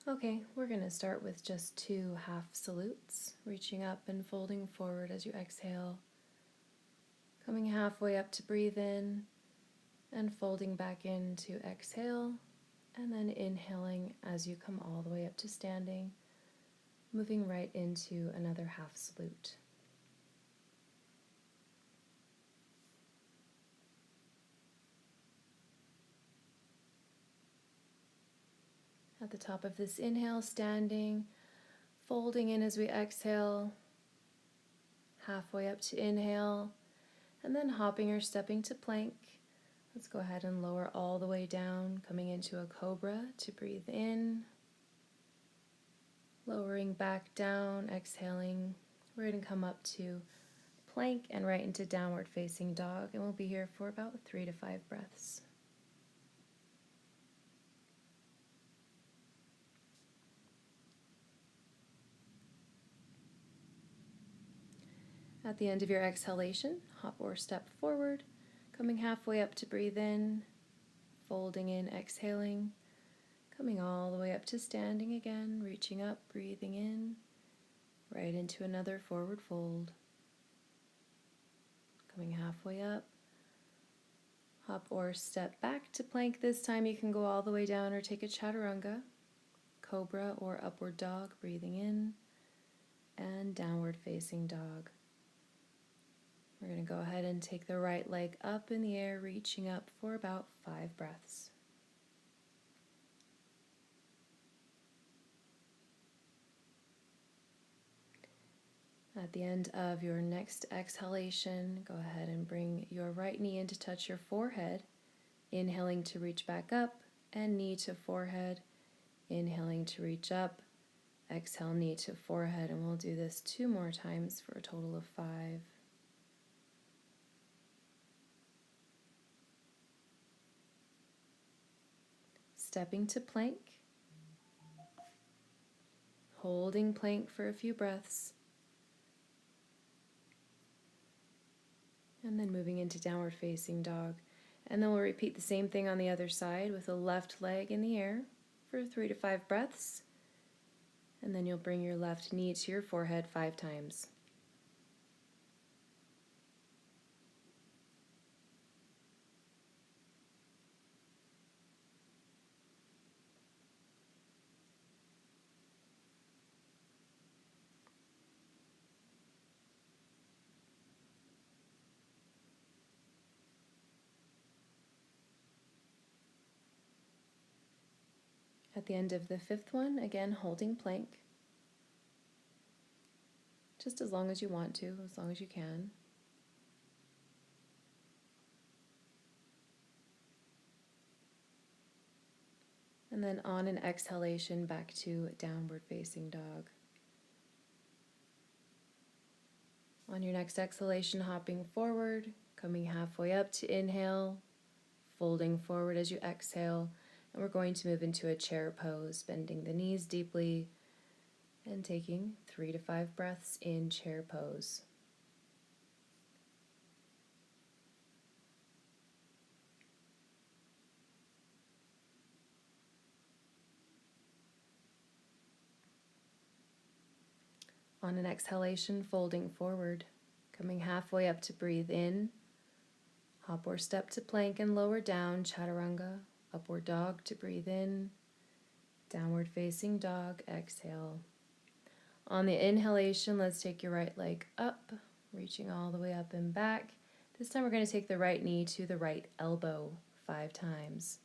Okay, we're going to start with just 2 half salutes, reaching up and folding forward as you exhale, coming halfway up to breathe in, and folding back in to exhale, and then inhaling as you come all the way up to standing, moving right into another half salute. At the top of this inhale, standing, folding in as we exhale, halfway up to inhale, and then hopping or stepping to plank. Let's go ahead and lower all the way down, coming into a cobra to breathe in, lowering back down, exhaling. We're going to come up to plank and right into downward facing dog, and we'll be here for about 3 to 5 breaths. At the end of your exhalation, hop or step forward, coming halfway up to breathe in, folding in, exhaling, coming all the way up to standing again, reaching up, breathing in, right into another forward fold. Coming halfway up, hop or step back to plank. This time you can go all the way down or take a chaturanga, cobra or upward dog, breathing in, and downward facing dog. We're going to go ahead and take the right leg up in the air, reaching up for about 5 breaths. At the end of your next exhalation, go ahead and bring your right knee in to touch your forehead, inhaling to reach back up, and knee to forehead, inhaling to reach up, exhale, knee to forehead, and we'll do this 2 more times for a total of 5. Stepping to plank, holding plank for a few breaths, and then moving into downward facing dog. And then we'll repeat the same thing on the other side with the left leg in the air for 3 to 5 breaths. And then you'll bring your left knee to your forehead 5 times. At the end of the 5th one, again holding plank, just as long as you want to, as long as you can. And then on an exhalation, back to downward facing dog. On your next exhalation, hopping forward, coming halfway up to inhale, folding forward as you exhale, and we're going to move into a chair pose, bending the knees deeply and taking 3 to 5 breaths in chair pose. On an exhalation, folding forward, coming halfway up to breathe in, hop or step to plank and lower down, chaturanga, upward dog to breathe in, downward facing dog, exhale. On the inhalation, let's take your right leg up, reaching all the way up and back. This time we're going to take the right knee to the right elbow 5 times.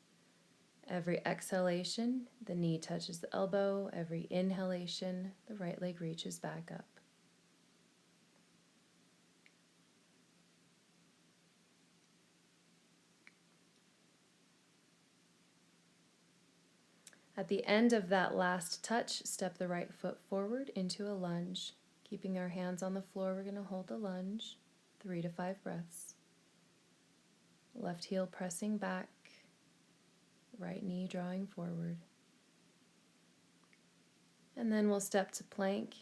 Every exhalation, the knee touches the elbow. Every inhalation, the right leg reaches back up. At the end of that last touch, step the right foot forward into a lunge. Keeping our hands on the floor, we're going to hold the lunge, 3 to 5 breaths. Left heel pressing back, right knee drawing forward. And then we'll step to plank.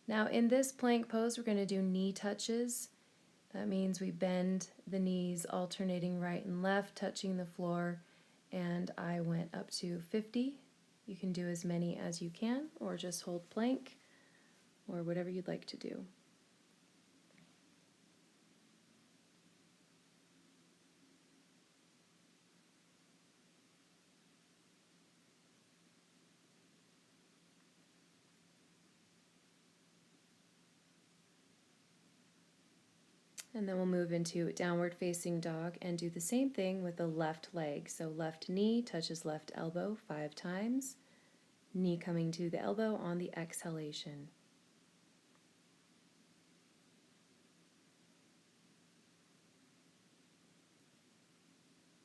Now in this plank pose, we're going to do knee touches. That means we bend the knees, alternating right and left, touching the floor, and I went up to 50 You can do as many as you can, or just hold plank, or whatever you'd like to do. And then we'll move into downward facing dog and do the same thing with the left leg. So left knee touches left elbow 5 times, knee coming to the elbow on the exhalation.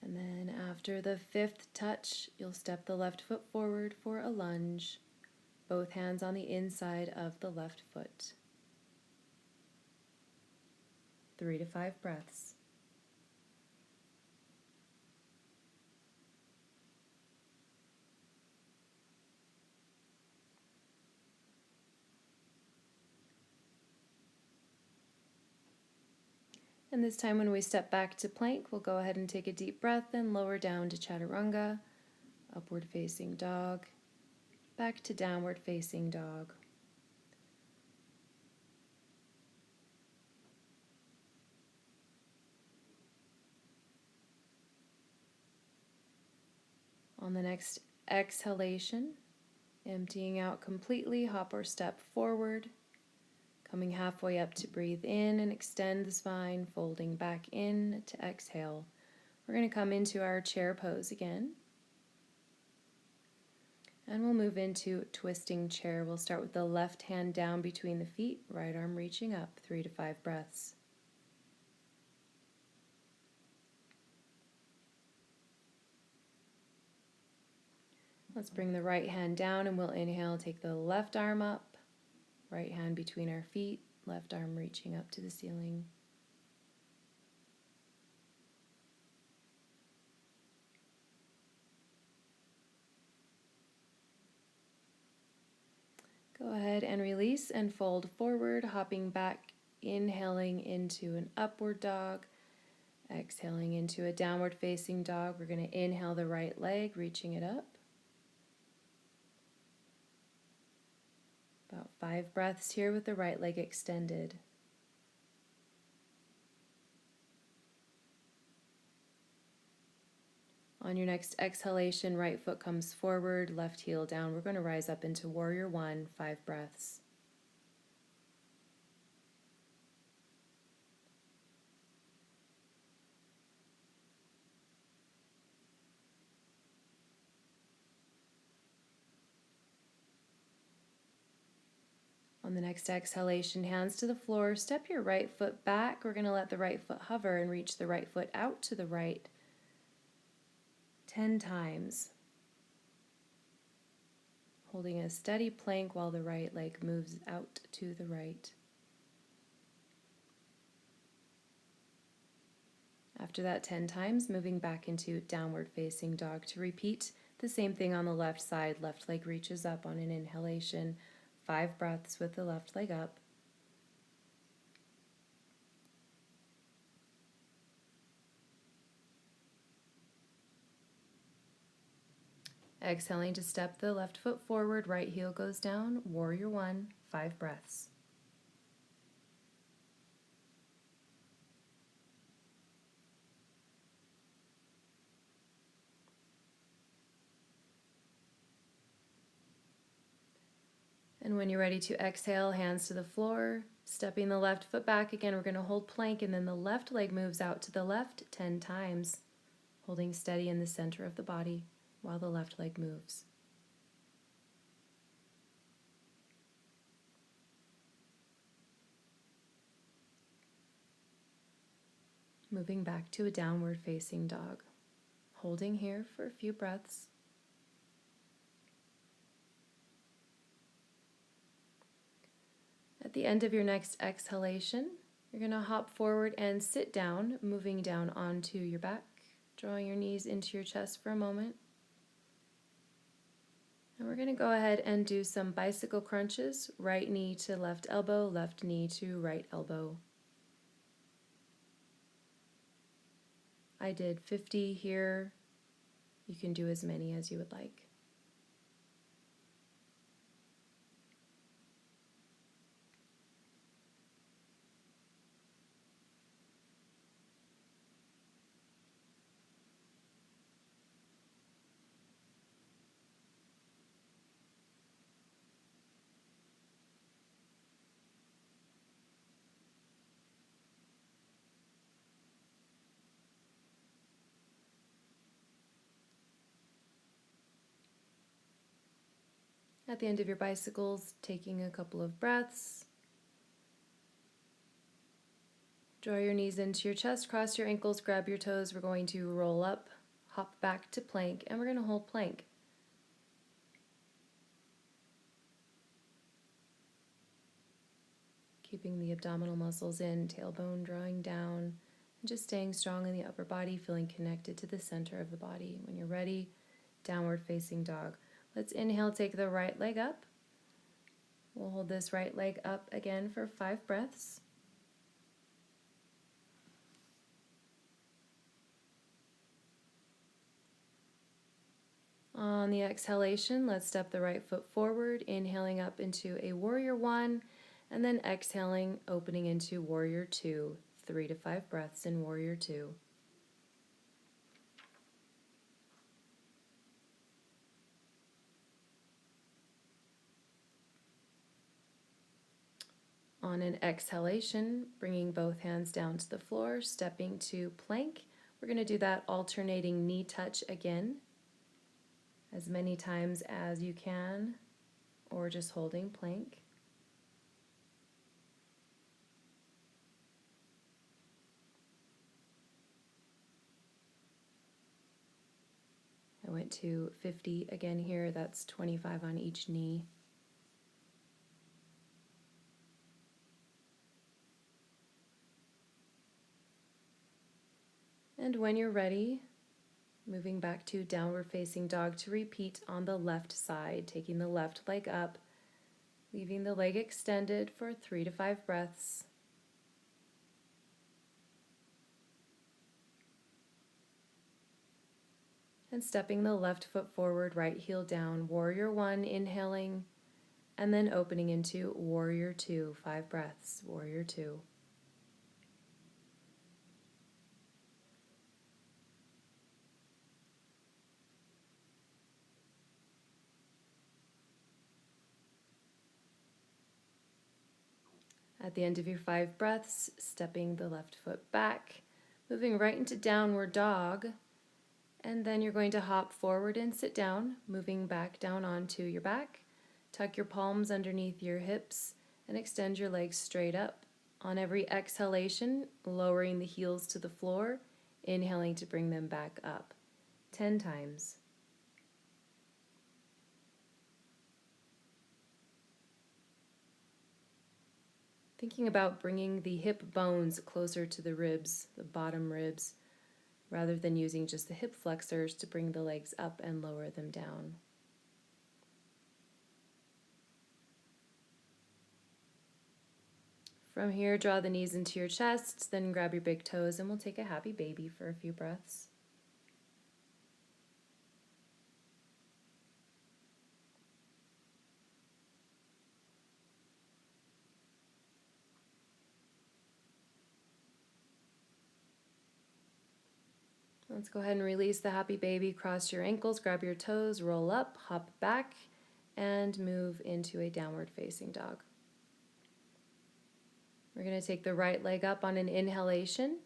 And then after the 5th touch, you'll step the left foot forward for a lunge, both hands on the inside of the left foot. 3 to 5 breaths. And this time when we step back to plank, we'll go ahead and take a deep breath and lower down to chaturanga, upward facing dog, back to downward facing dog. On the next exhalation, emptying out completely, hop or step forward, coming halfway up to breathe in and extend the spine, folding back in to exhale. We're going to come into our chair pose again. And we'll move into twisting chair. We'll start with the left hand down between the feet, right arm reaching up, 3 to 5 breaths. Let's bring the right hand down and we'll inhale, take the left arm up, right hand between our feet, left arm reaching up to the ceiling. Go ahead and release and fold forward, hopping back, inhaling into an upward dog, exhaling into a downward facing dog. We're going to inhale the right leg, reaching it up. About 5 breaths here with the right leg extended. On your next exhalation, right foot comes forward, left heel down. We're going to rise up into Warrior One, 5 breaths. On the next exhalation, hands to the floor, step your right foot back. We're going to let the right foot hover and reach the right foot out to the right 10 times. Holding a steady plank while the right leg moves out to the right. After that 10 times, moving back into downward facing dog to repeat the same thing on the left side. Left leg reaches up on an inhalation. 5 breaths with the left leg up. Exhaling to step the left foot forward, right heel goes down, Warrior One, 5 breaths. And when you're ready to exhale, hands to the floor, stepping the left foot back again, we're going to hold plank and then the left leg moves out to the left 10 times, holding steady in the center of the body while the left leg moves. Moving back to a downward facing dog, holding here for a few breaths. At the end of your next exhalation, you're going to hop forward and sit down, moving down onto your back, drawing your knees into your chest for a moment. And we're going to go ahead and do some bicycle crunches, right knee to left elbow, left knee to right elbow. I did 50 here. You can do as many as you would like. At the end of your bicycles, taking a couple of breaths. Draw your knees into your chest, cross your ankles, grab your toes. We're going to roll up, hop back to plank, and we're going to hold plank. Keeping the abdominal muscles in, tailbone drawing down, and just staying strong in the upper body, feeling connected to the center of the body. When you're ready, downward facing dog. Let's inhale, take the right leg up. We'll hold this right leg up again for 5 breaths. On the exhalation, let's step the right foot forward, inhaling up into a warrior 1, and then exhaling, opening into warrior 2. 3 to 5 breaths in warrior 2. On an exhalation, bringing both hands down to the floor, stepping to plank. We're going to do that alternating knee touch again, as many times as you can, or just holding plank. I went to 50 again here. That's 25 on each knee. And when you're ready, moving back to downward facing dog to repeat on the left side, taking the left leg up, leaving the leg extended for 3 to 5 breaths. And stepping the left foot forward, right heel down, warrior 1, inhaling, and then opening into warrior 2, 5 breaths, warrior 2. At the end of your 5 breaths, stepping the left foot back, moving right into downward dog, and then you're going to hop forward and sit down, moving back down onto your back. Tuck your palms underneath your hips and extend your legs straight up. On every exhalation, lowering the heels to the floor, inhaling to bring them back up. 10 times. Thinking about bringing the hip bones closer to the ribs, the bottom ribs, rather than using just the hip flexors to bring the legs up and lower them down. From here, draw the knees into your chest, then grab your big toes, and we'll take a happy baby for a few breaths. Let's go ahead and release the happy baby. Cross your ankles, grab your toes, roll up, hop back, and move into a downward facing dog. We're going to take the right leg up on an inhalation.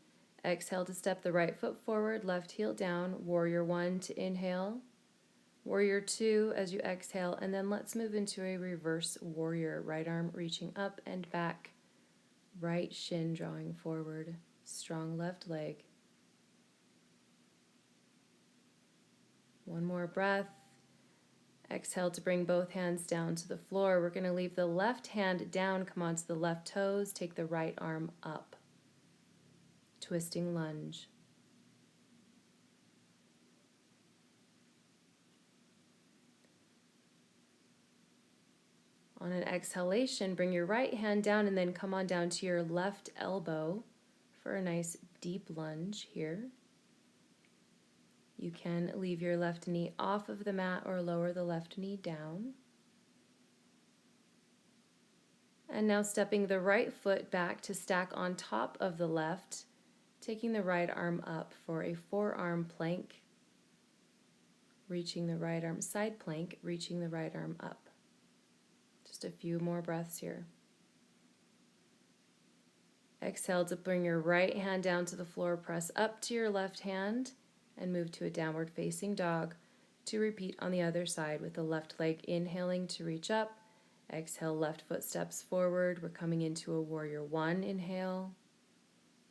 Exhale to step the right foot forward, left heel down. Warrior 1 to inhale. Warrior 2 as you exhale, and then let's move into a reverse warrior. Right arm reaching up and back. Right shin drawing forward. Strong left leg. One more breath. Exhale to bring both hands down to the floor. We're going to leave the left hand down, come onto the left toes, take the right arm up. Twisting lunge. On an exhalation, bring your right hand down and then come on down to your left elbow for a nice deep lunge here. You can leave your left knee off of the mat or lower the left knee down. And now stepping the right foot back to stack on top of the left, taking the right arm up for a forearm plank, reaching the right arm, side plank, reaching the right arm up. Just a few more breaths here. Exhale to bring your right hand down to the floor, press up to your left hand, and move to a downward facing dog. to repeat on the other side with the left leg inhaling to reach up. Exhale, left foot steps forward. We're coming into a warrior one, inhale.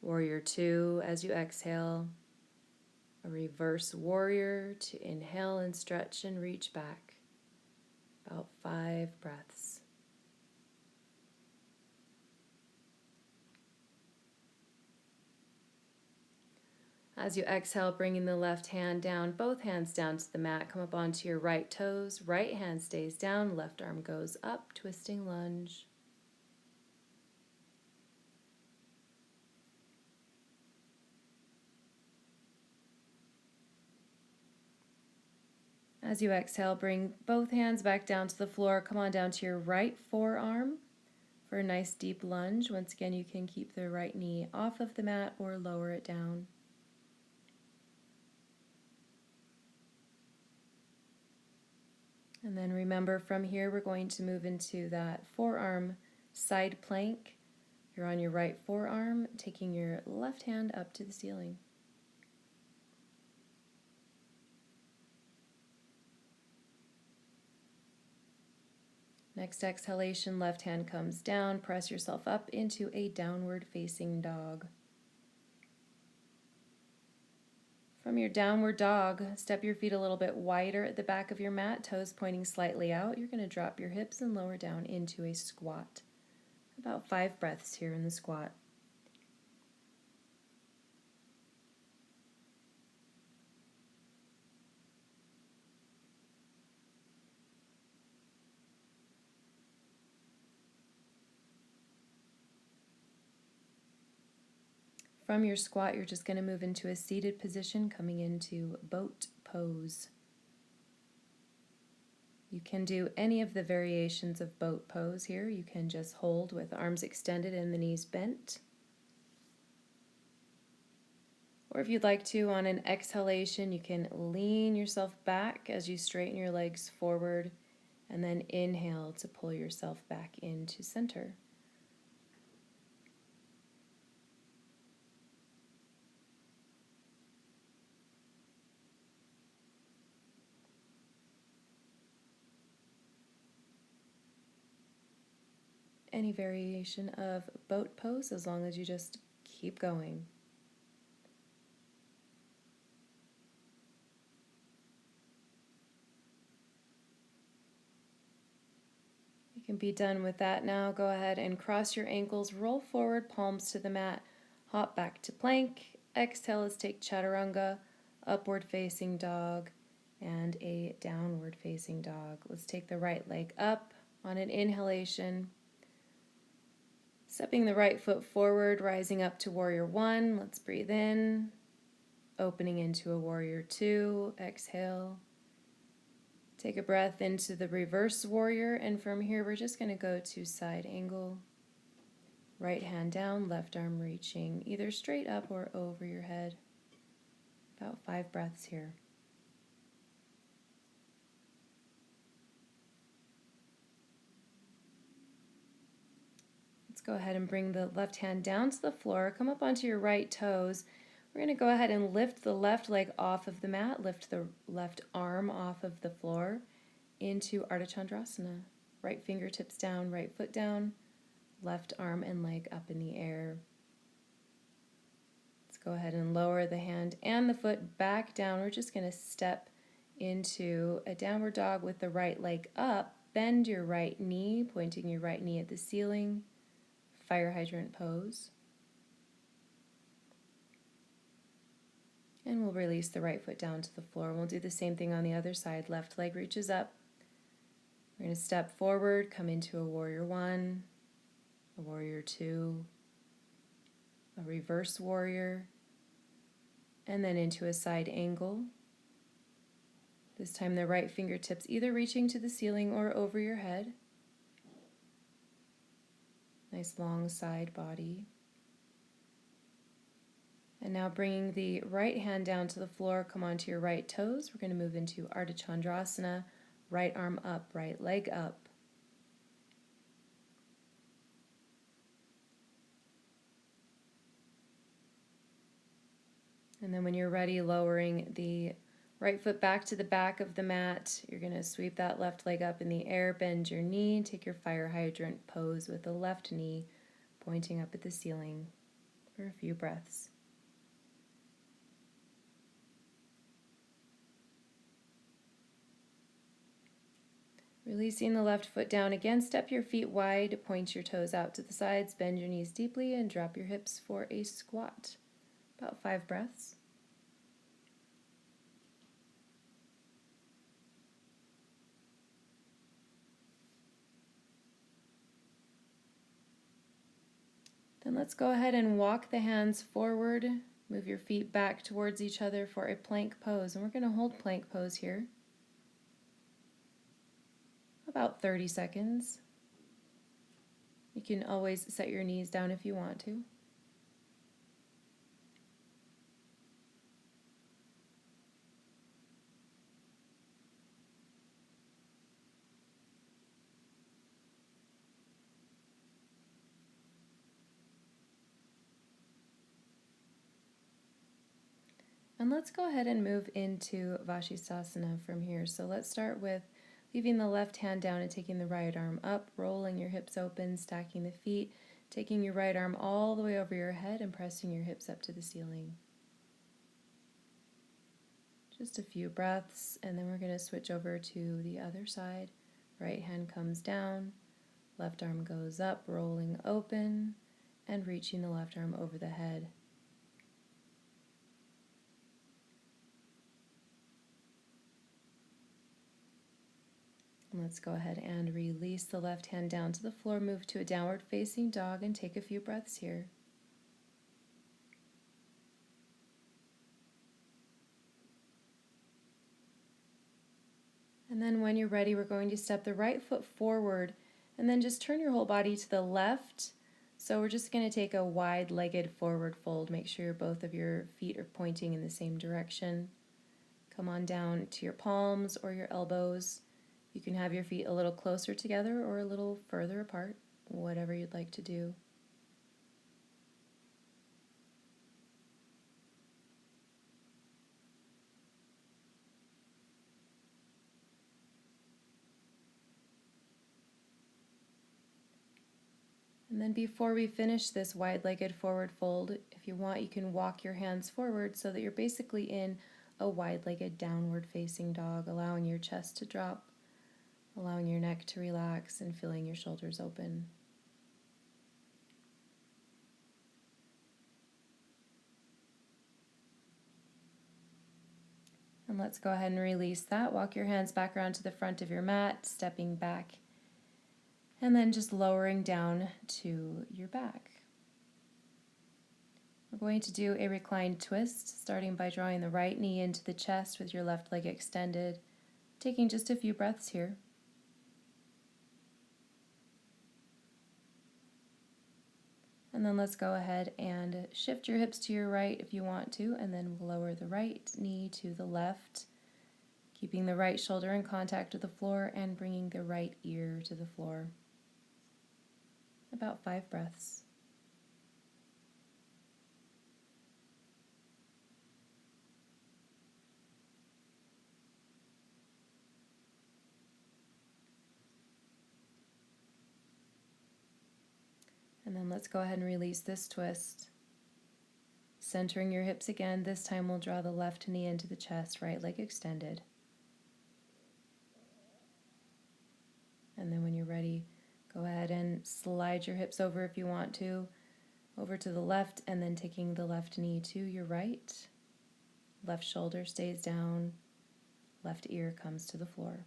Warrior two as you exhale. A reverse warrior to inhale and stretch and reach back. About 5 breaths. As you exhale, bringing the left hand down, both hands down to the mat. Come up onto your right toes. Right hand stays down, left arm goes up, twisting lunge. As you exhale, bring both hands back down to the floor. Come on down to your right forearm for a nice deep lunge. Once again, you can keep the right knee off of the mat or lower it down. And then remember, from here we're going to move into that forearm side plank. You're on your right forearm, taking your left hand up to the ceiling. Next exhalation, left hand comes down. Press yourself up into a downward facing dog. From your downward dog, step your feet a little bit wider at the back of your mat, toes pointing slightly out. You're going to drop your hips and lower down into a squat. About 5 breaths here in the squat. From your squat, you're just going to move into a seated position, coming into boat pose. You can do any of the variations of boat pose here. You can just hold with arms extended and the knees bent. Or if you'd like to, on an exhalation, you can lean yourself back as you straighten your legs forward, and then inhale to pull yourself back into center. Any variation of boat pose, as long as you just keep going. You can be done with that now. Go ahead and cross your ankles, roll forward, palms to the mat, hop back to plank. Exhale as take chaturanga, upward facing dog, and a downward facing dog. Let's take the right leg up on an inhalation. Stepping the right foot forward, rising up to warrior one. Let's breathe in. Opening into a warrior two. Exhale. Take a breath into the reverse warrior, and from here we're just going to go to side angle. Right hand down, left arm reaching either straight up or over your head. About 5 breaths here. Let's go ahead and bring the left hand down to the floor. Come up onto your right toes. We're going to go ahead and lift the left leg off of the mat, lift the left arm off of the floor into Ardha Chandrasana. Right fingertips down, right foot down, left arm and leg up in the air. Let's go ahead and lower the hand and the foot back down. We're just going to step into a downward dog with the right leg up. Bend your right knee, pointing your right knee at the ceiling. Fire hydrant pose. And we'll release the right foot down to the floor. We'll do the same thing on the other side. Left leg reaches up. We're going to step forward, come into a warrior one, a warrior two, a reverse warrior, and then into a side angle. This time the right fingertips either reaching to the ceiling or over your head. Nice long side body. And now bringing the right hand down to the floor, come onto your right toes. We're going to move into Ardha Chandrasana, right arm up, right leg up. And then when you're ready, lowering the Right foot back to the back of the mat. You're going to sweep that left leg up in the air, bend your knee, take your fire hydrant pose with the left knee pointing up at the ceiling for a few breaths. Releasing the left foot down again, step your feet wide, point your toes out to the sides, bend your knees deeply, and drop your hips for a squat. About 5 breaths. Then let's go ahead and walk the hands forward. Move your feet back towards each other for a plank pose. And we're going to hold plank pose here about 30 seconds. You can always set your knees down if you want to. And let's go ahead and move into Vashisthasana from here. So let's start with leaving the left hand down and taking the right arm up, rolling your hips open, stacking the feet, taking your right arm all the way over your head and pressing your hips up to the ceiling. Just a few breaths, and then we're going to switch over to the other side. Right hand comes down, left arm goes up, rolling open, and reaching the left arm over the head. Let's go ahead and release the left hand down to the floor, move to a downward facing dog, and take a few breaths here. And then when you're ready, we're going to step the right foot forward and then just turn your whole body to the left. So we're just going to take a wide-legged forward fold. Make sure both of your feet are pointing in the same direction. Come on down to your palms or your elbows. You can have your feet a little closer together or a little further apart, whatever you'd like to do. And then before we finish this wide-legged forward fold, if you want, you can walk your hands forward so that you're basically in a wide-legged downward facing dog, allowing your chest to drop, allowing your neck to relax, and feeling your shoulders open. And let's go ahead and release that. Walk your hands back around to the front of your mat, stepping back, and then just lowering down to your back. We're going to do a reclined twist, starting by drawing the right knee into the chest with your left leg extended, taking just a few breaths here. And then let's go ahead and shift your hips to your right if you want to, and then we'll lower the right knee to the left, keeping the right shoulder in contact with the floor and bringing the right ear to the floor. About 5 breaths. And then let's go ahead and release this twist. Centering your hips again. This time we'll draw the left knee into the chest, right leg extended. And then when you're ready, go ahead and slide your hips over if you want to, over to the left, and then taking the left knee to your right. Left shoulder stays down, left ear comes to the floor.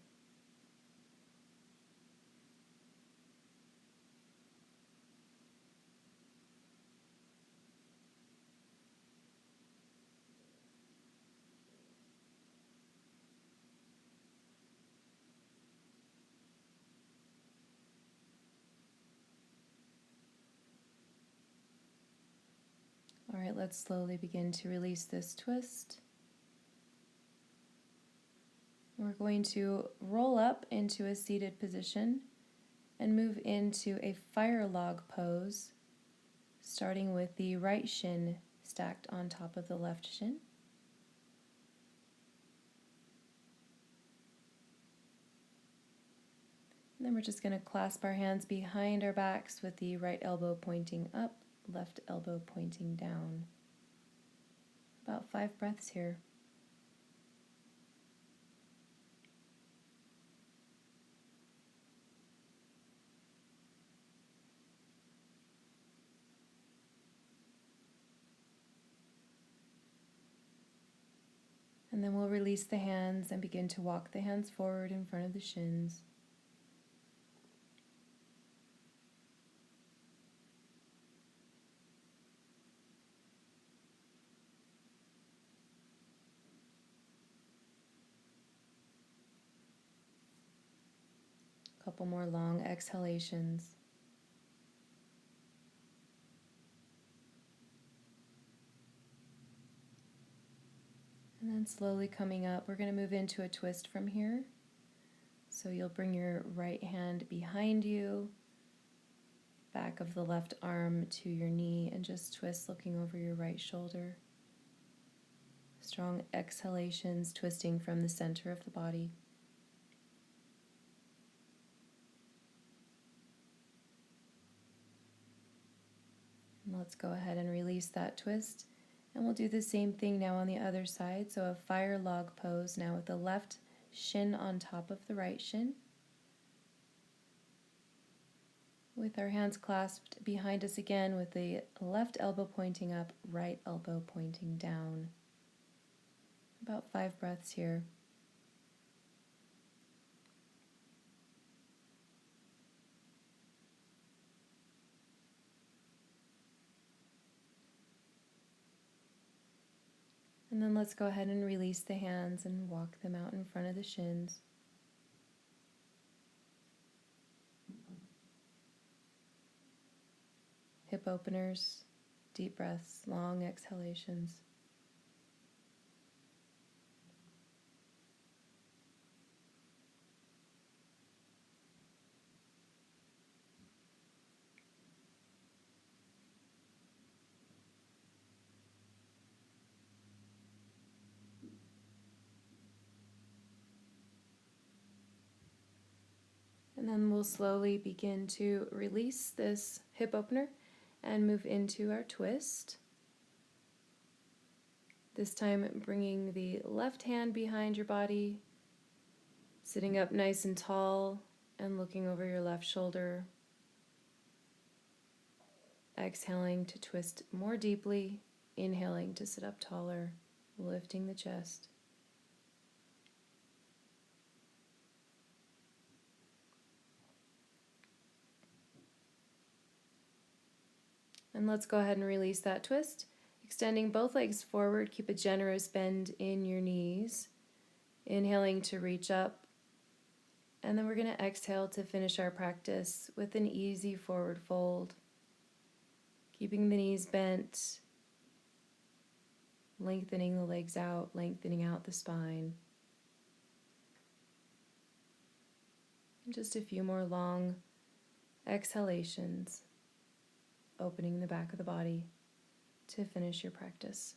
All right, let's slowly begin to release this twist. We're going to roll up into a seated position and move into a fire log pose, starting with the right shin stacked on top of the left shin. And then we're just going to clasp our hands behind our backs with the right elbow pointing up, left elbow pointing down. About 5 breaths here. And then we'll release the hands and begin to walk the hands forward in front of the shins. A couple more long exhalations. And then slowly coming up, we're going to move into a twist from here. So you'll bring your right hand behind you, back of the left arm to your knee, and just twist looking over your right shoulder. Strong exhalations, twisting from the center of the body. And let's go ahead and release that twist. And we'll do the same thing now on the other side. So a fire log pose now with the left shin on top of the right shin. With our hands clasped behind us again with the left elbow pointing up, right elbow pointing down. About 5 breaths here. And then let's go ahead and release the hands and walk them out in front of the shins. Hip openers, deep breaths, long exhalations. And then we'll slowly begin to release this hip opener and move into our twist. This time bringing the left hand behind your body, sitting up nice and tall and looking over your left shoulder. Exhaling to twist more deeply, inhaling to sit up taller, lifting the chest. And let's go ahead and release that twist. Extending both legs forward, keep a generous bend in your knees. Inhaling to reach up. And then we're going to exhale to finish our practice with an easy forward fold. Keeping the knees bent, lengthening the legs out, lengthening out the spine. And just a few more long exhalations, opening the back of the body to finish your practice.